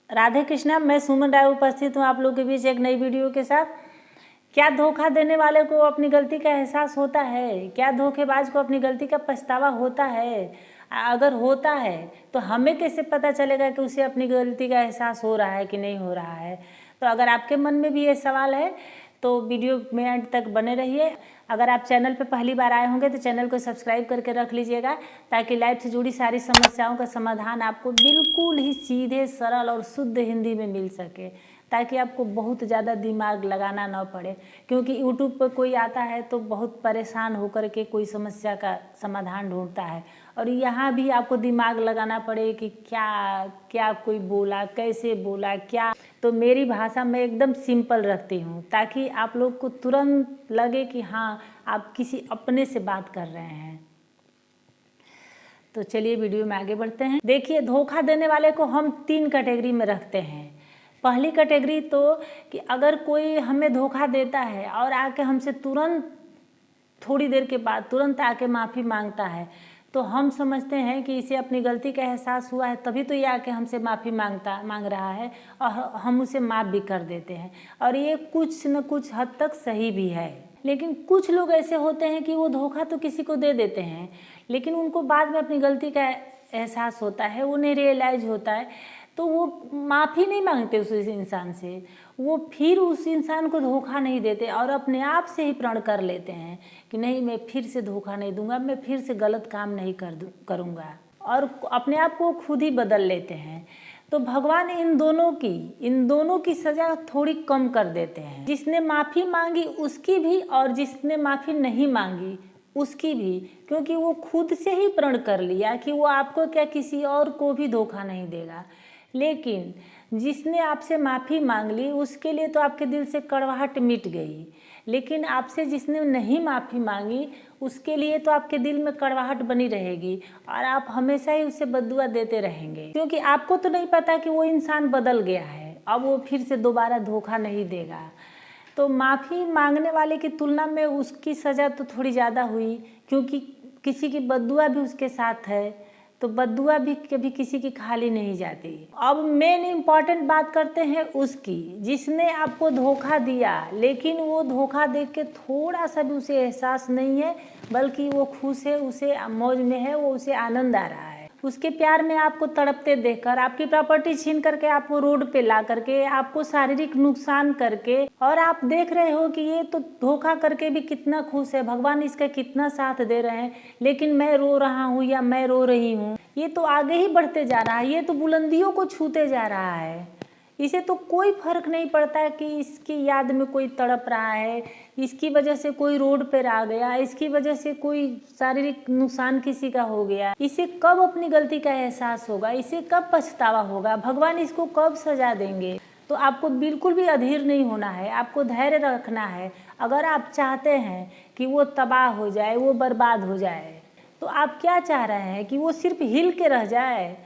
राधे कृष्णा, मैं सुमन राय उपस्थित हूँ आप लोगों के बीच एक नई वीडियो के साथ। क्या धोखा देने वाले को अपनी गलती का एहसास होता है? क्या धोखेबाज को अपनी गलती का पछतावा होता है? अगर होता है तो हमें कैसे पता चलेगा कि उसे अपनी गलती का एहसास हो रहा है कि नहीं हो रहा है? तो अगर आपके मन में भी ये सवाल है तो वीडियो में अंत तक बने रहिए। अगर आप चैनल पर पहली बार आए होंगे तो चैनल को सब्सक्राइब करके रख लीजिएगा, ताकि लाइफ से जुड़ी सारी समस्याओं का समाधान आपको बिल्कुल ही सीधे, सरल और शुद्ध हिंदी में मिल सके, ताकि आपको बहुत ज़्यादा दिमाग लगाना ना पड़े। क्योंकि यूट्यूब पर कोई आता है तो बहुत परेशान होकर के कोई समस्या का समाधान ढूंढता है, और यहाँ भी आपको दिमाग लगाना पड़े कि क्या कोई बोला, कैसे बोला, क्या। तो मेरी भाषा में एकदम सिंपल रखती हूँ, ताकि आप लोग को तुरंत लगे कि हाँ, आप किसी अपने से बात कर रहे हैं। तो चलिए वीडियो में आगे बढ़ते हैं। देखिए, धोखा देने वाले को हम 3 कैटेगरी में रखते हैं। पहली कैटेगरी तो कि अगर कोई हमें धोखा देता है और आके हमसे तुरंत थोड़ी देर के बाद तुरंत आके माफ़ी मांगता है, तो हम समझते हैं कि इसे अपनी गलती का एहसास हुआ है, तभी तो ये आके हमसे माफ़ी मांग रहा है, और हम उसे माफ़ भी कर देते हैं। और ये कुछ न कुछ हद तक सही भी है। लेकिन कुछ लोग ऐसे होते हैं कि वो धोखा तो किसी को दे देते हैं, लेकिन उनको बाद में अपनी गलती का एहसास होता है, उन्हें रियलाइज होता है, तो वो माफ़ी नहीं मांगते उस इंसान से, वो फिर उस इंसान को धोखा नहीं देते और अपने आप से ही प्रण कर लेते हैं कि नहीं, मैं फिर से धोखा नहीं दूंगा, मैं फिर से गलत काम नहीं करूँगा, और अपने आप को खुद ही बदल लेते हैं। तो भगवान इन दोनों की सज़ा थोड़ी कम कर देते हैं। जिसने माफ़ी मांगी उसकी भी, और जिसने माफ़ी नहीं मांगी उसकी भी, क्योंकि वो खुद से ही प्रण कर लिया कि वो आपको क्या, किसी और को भी धोखा नहीं देगा। लेकिन जिसने आपसे माफ़ी मांग ली उसके लिए तो आपके दिल से कड़वाहट मिट गई, लेकिन आपसे जिसने नहीं माफ़ी मांगी उसके लिए तो आपके दिल में कड़वाहट बनी रहेगी, और आप हमेशा ही उसे बद्दुआ देते रहेंगे, क्योंकि आपको तो नहीं पता कि वो इंसान बदल गया है, अब वो फिर से दोबारा धोखा नहीं देगा। तो माफ़ी मांगने वाले की तुलना में उसकी सज़ा तो थोड़ी ज़्यादा हुई, क्योंकि किसी की बद्दुआ भी उसके साथ है, तो बद्दुआ भी कभी किसी की खाली नहीं जाती। अब मेन इम्पॉर्टेंट बात करते हैं उसकी, जिसने आपको धोखा दिया, लेकिन वो धोखा देख के थोड़ा सा भी उसे एहसास नहीं है, बल्कि वो खुश है, उसे मौज में है, वो उसे आनंद आ रहा है। उसके प्यार में आपको तड़पते देखकर, आपकी प्रॉपर्टी छीन करके आपको रोड पे ला करके, आपको शारीरिक नुकसान करके, और आप देख रहे हो कि ये तो धोखा करके भी कितना खुश है, भगवान इसका कितना साथ दे रहे हैं, लेकिन मैं रो रहा हूँ या मैं रो रही हूँ, ये तो आगे ही बढ़ते जा रहा है, ये तो बुलंदियों को छूते जा रहा है। इसे तो कोई फर्क नहीं पड़ता है कि इसकी याद में कोई तड़प रहा है, इसकी वजह से कोई रोड पर आ गया, इसकी वजह से कोई शारीरिक नुकसान किसी का हो गया। इसे कब अपनी गलती का एहसास होगा, इसे कब पछतावा होगा, भगवान इसको कब सजा देंगे? तो आपको बिल्कुल भी अधीर नहीं होना है, आपको धैर्य रखना है। अगर आप चाहते हैं कि वो तबाह हो जाए, वो बर्बाद हो जाए, तो आप क्या चाह रहे हैं कि वो सिर्फ हिल के रह जाए?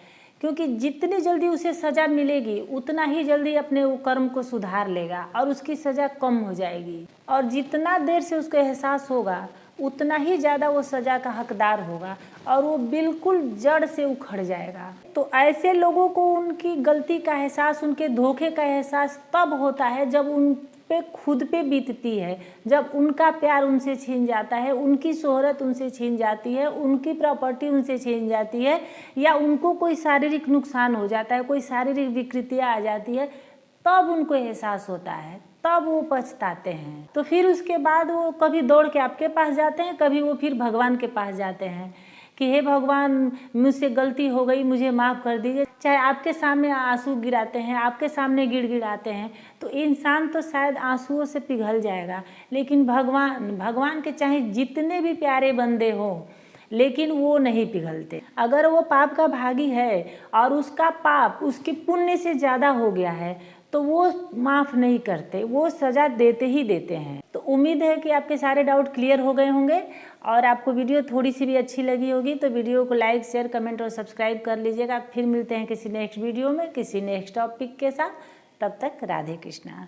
क्योंकि जितनी जल्दी उसे सज़ा मिलेगी उतना ही जल्दी अपने वो कर्म को सुधार लेगा और उसकी सज़ा कम हो जाएगी, और जितना देर से उसको एहसास होगा उतना ही ज़्यादा वो सज़ा का हकदार होगा, और वो बिल्कुल जड़ से उखड़ जाएगा। तो ऐसे लोगों को उनकी गलती का एहसास, उनके धोखे का एहसास तब होता है जब उन पे खुद पे बीतती है, जब उनका प्यार उनसे छीन जाता है, उनकी शोहरत उनसे छीन जाती है, उनकी प्रॉपर्टी उनसे छीन जाती है, या उनको कोई शारीरिक नुकसान हो जाता है, कोई शारीरिक विकृतियाँ आ जाती है, तब उनको एहसास होता है, तब वो पछताते हैं। तो फिर उसके बाद वो कभी दौड़ के आपके पास जाते हैं, कभी वो फिर भगवान के पास जाते हैं कि हे भगवान, मुझसे गलती हो गई, मुझे माफ़ कर दीजिए। चाहे आपके सामने आंसू गिराते हैं, आपके सामने गिड़गिड़ाते हैं, तो इंसान तो शायद आंसुओं से पिघल जाएगा, लेकिन भगवान के चाहे जितने भी प्यारे बंदे हों, लेकिन वो नहीं पिघलते। अगर वो पाप का भागी है और उसका पाप उसके पुण्य से ज़्यादा हो गया है, तो वो माफ़ नहीं करते, वो सज़ा देते ही देते हैं। तो उम्मीद है कि आपके सारे डाउट क्लियर हो गए होंगे, और आपको वीडियो थोड़ी सी भी अच्छी लगी होगी तो वीडियो को लाइक, शेयर, कमेंट और सब्सक्राइब कर लीजिएगा। फिर मिलते हैं किसी नेक्स्ट वीडियो में, किसी नेक्स्ट टॉपिक के साथ। तब तक राधे कृष्णा।